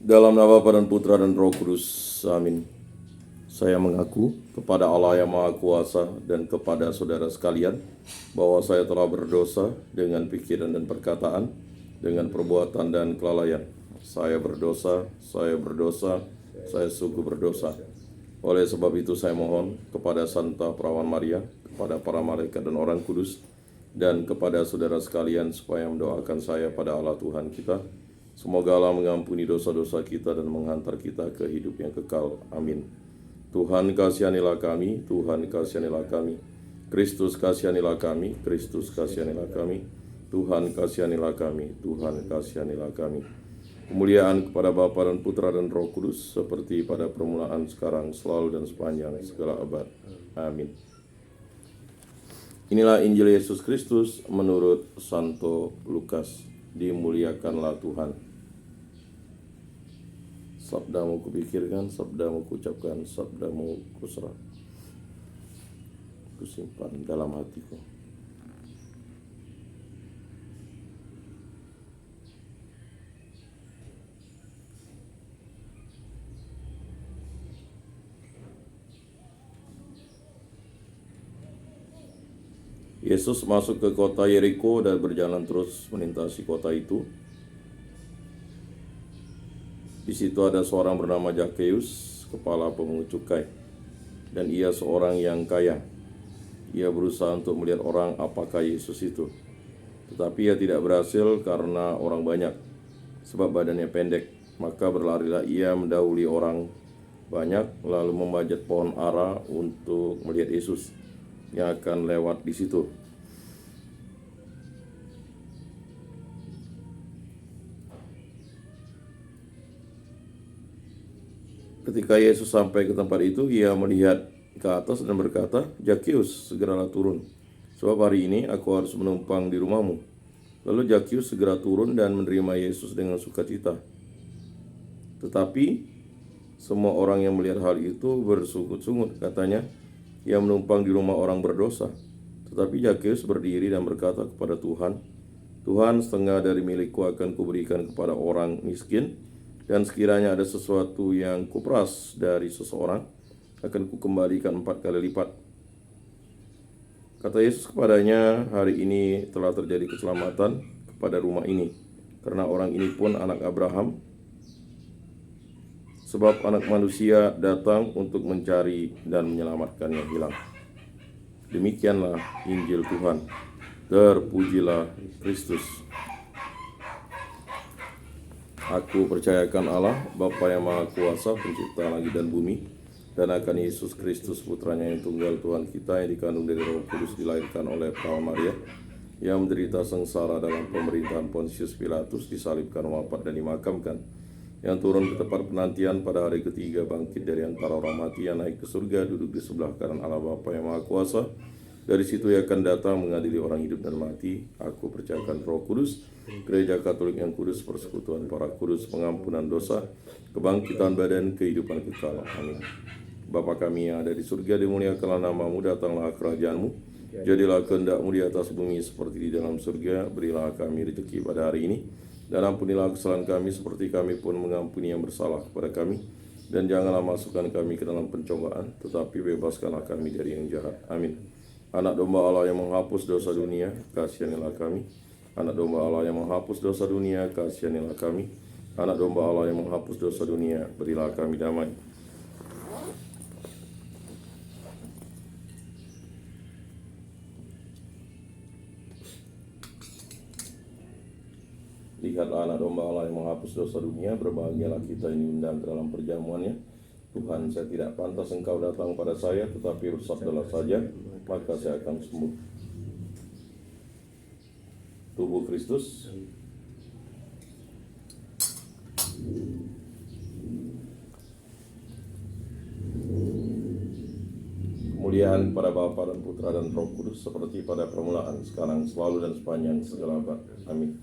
Dalam nama Bapa dan Putra dan Roh Kudus, amin. Saya mengaku kepada Allah yang Maha Kuasa dan kepada saudara sekalian bahwa saya telah berdosa dengan pikiran dan perkataan, dengan perbuatan dan kelalaian. Saya berdosa, saya sungguh berdosa. Oleh sebab itu saya mohon kepada Santa Perawan Maria, kepada para malaikat dan orang kudus, dan kepada saudara sekalian supaya mendoakan saya pada Allah Tuhan kita. Semoga Allah mengampuni dosa-dosa kita dan menghantar kita ke hidup yang kekal. Amin. Tuhan kasihanilah kami, Tuhan kasihanilah kami. Kristus kasihanilah kami, Kristus kasihanilah kami. Tuhan kasihanilah kami, Tuhan kasihanilah kami. Kemuliaan kepada Bapa dan Putra dan Roh Kudus, seperti pada permulaan, sekarang, selalu, dan sepanjang segala abad. Amin. Inilah Injil Yesus Kristus menurut Santo Lukas. Dimuliakanlah Tuhan. Sabdamu kupikirkan, sabdamu kuucapkan, sabdamu kuserah, kusimpan dalam hatiku. Yesus masuk ke kota Yeriko dan berjalan terus melintasi kota itu. Di situ ada seorang bernama Zakheus, kepala pemungut cukai, dan ia seorang yang kaya. Ia berusaha untuk melihat orang apakah Yesus itu, tetapi ia tidak berhasil karena orang banyak, sebab badannya pendek. Maka berlarilah ia mendahului orang banyak, lalu memanjat pohon ara untuk melihat Yesus yang akan lewat di situ. Ketika Yesus sampai ke tempat itu, ia melihat ke atas dan berkata, "Zakheus, segeralah turun, sebab hari ini aku harus menumpang di rumahmu." Lalu Zakheus segera turun dan menerima Yesus dengan sukacita. Tetapi semua orang yang melihat hal itu bersungut-sungut, katanya, "Ia menumpang di rumah orang berdosa." Tetapi Zakheus berdiri dan berkata kepada Tuhan, "Tuhan, setengah dari milikku akan kuberikan kepada orang miskin, dan sekiranya ada sesuatu yang kuperas dari seseorang, akan kukembalikan 4 kali lipat." Kata Yesus kepadanya, "Hari ini telah terjadi keselamatan kepada rumah ini, karena orang ini pun anak Abraham. Sebab Anak Manusia datang untuk mencari dan menyelamatkan yang hilang." Demikianlah Injil Tuhan. Terpujilah Kristus. Aku percayakan Allah, Bapa yang Maha Kuasa, pencipta langit dan bumi, dan akan Yesus Kristus, putranya yang tunggal, Tuhan kita, yang dikandung dari Roh Kudus, dilahirkan oleh Perawan Maria, yang menderita sengsara dalam pemerintahan Pontius Pilatus, disalibkan, wafat, dan dimakamkan, yang turun ke tempat penantian, pada hari ketiga bangkit dari antara orang mati, yang naik ke surga, duduk di sebelah kanan Allah Bapa yang Maha Kuasa. Dari situ ia akan datang mengadili orang hidup dan mati. Aku percayakan Roh Kudus, Gereja Katolik yang kudus, persekutuan para kudus, pengampunan dosa, kebangkitan badan, kehidupan kekal. Amin. Bapa kami yang ada di surga, dimuliakanlah namamu, datanglah kerajaanmu, jadilah kehendakmu di atas bumi seperti di dalam surga. Berilah kami rezeki pada hari ini, dan ampunilah kesalahan kami seperti kami pun mengampuni yang bersalah kepada kami. Dan janganlah masukkan kami ke dalam pencobaan, tetapi bebaskanlah kami dari yang jahat. Amin. Anak domba Allah yang menghapus dosa dunia, kasihanilah kami. Anak domba Allah yang menghapus dosa dunia, kasihanilah kami. Anak domba Allah yang menghapus dosa dunia, berilah kami damai. Lihatlah anak domba Allah yang menghapus dosa dunia, berbahagialah kita yang diundang ke dalam perjamuannya. Tuhan, saya tidak pantas Engkau datang pada saya, tetapi bersabdalah saja, maka saya akan sembuh. Tubuh Kristus. Kemuliaan kepada Bapa dan Putra dan Roh Kudus, seperti pada permulaan, sekarang, selalu, dan sepanjang segala abad. Amin.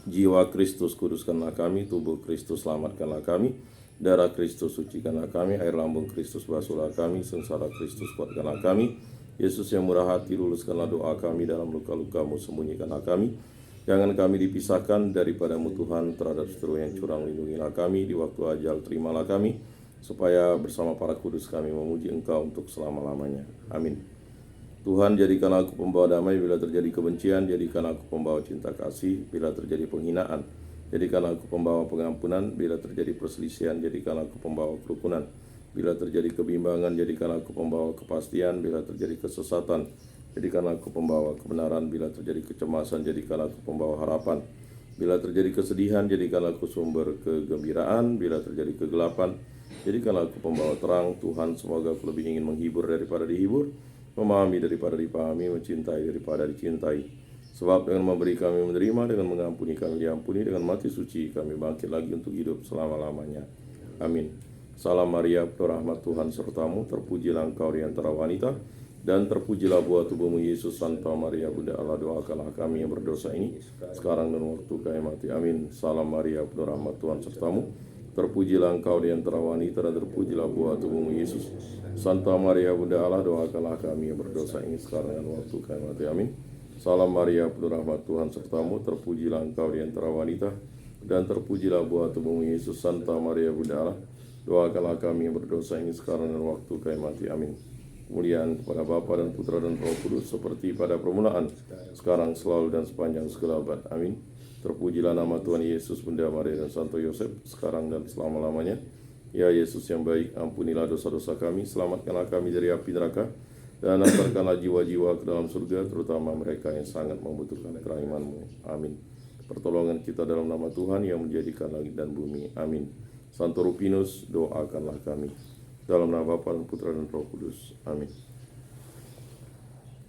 Jiwa Kristus kuduskanlah kami, tubuh Kristus selamatkanlah kami, darah Kristus sucikanlah kami, air lambung Kristus basuhlah kami, sengsara Kristus kuatkanlah kami, Yesus yang murah hati, luluskanlah doa kami dalam luka-lukamu, sembunyikanlah kami. Jangan kami dipisahkan daripadamu Tuhan, terhadap seteru yang curang lindungilah kami, di waktu ajal terimalah kami, supaya bersama para kudus kami memuji Engkau untuk selama-lamanya. Amin. Tuhan, jadikanlah aku pembawa damai bila terjadi kebencian, jadikanlah aku pembawa cinta kasih bila terjadi penghinaan, jadikanlah aku pembawa pengampunan bila terjadi perselisihan, jadikanlah aku pembawa kerukunan. Bila terjadi kebimbangan, jadikanlah aku pembawa kepastian. Bila terjadi kesesatan, jadikanlah aku pembawa kebenaran. Bila terjadi kecemasan, jadikanlah aku pembawa harapan. Bila terjadi kesedihan, jadikanlah aku sumber kegembiraan. Bila terjadi kegelapan, jadikanlah aku pembawa terang. Tuhan, semoga aku lebih ingin menghibur daripada dihibur, memahami daripada dipahami, mencintai daripada dicintai. Sebab dengan memberi kami menerima, dengan mengampuni kami diampuni, dengan mati suci kami bangkit lagi untuk hidup selama-lamanya. Amin. Salam Maria, penuh rahmat Tuhan sertamu, terpujilah engkau di antara wanita, dan terpujilah buah tubuhmu Yesus. Santa Maria, Bunda Allah, doakanlah kami yang berdosa ini, sekarang dan waktu kami mati. Amin. Salam Maria, penuh rahmat Tuhan sertamu, terpujilah engkau di antara wanita, dan terpujilah buah tubuhmu Yesus. Santa Maria, Bunda Allah, doakanlah kami yang berdosa ini, sekarang dan waktu kami mati. Amin. Salam Maria, penuh rahmat Tuhan sertamu, terpujilah engkau di antara wanita, dan terpujilah buah tubuhmu Yesus. Santa Maria, Bunda Allah, doakanlah kami yang berdosa ini, sekarang dan waktu kami mati. Amin. Kemuliaan kepada Bapa dan Putra dan Roh Kudus, seperti pada permulaan, sekarang, selalu, dan sepanjang segala abad. Amin. Terpujilah nama Tuhan Yesus, Bunda Maria dan Santo Yosef, sekarang dan selama-lamanya. Ya Yesus yang baik, ampunilah dosa-dosa kami, selamatkanlah kami dari api neraka, dan antarkanlah jiwa-jiwa ke dalam surga, terutama mereka yang sangat membutuhkan kerahiman-Mu. Amin. Pertolongan kita dalam nama Tuhan yang menjadikan langit dan bumi. Amin. Santo Rupinus, doakanlah kami. Dalam nama Bapa dan Putra dan Roh Kudus. Amin.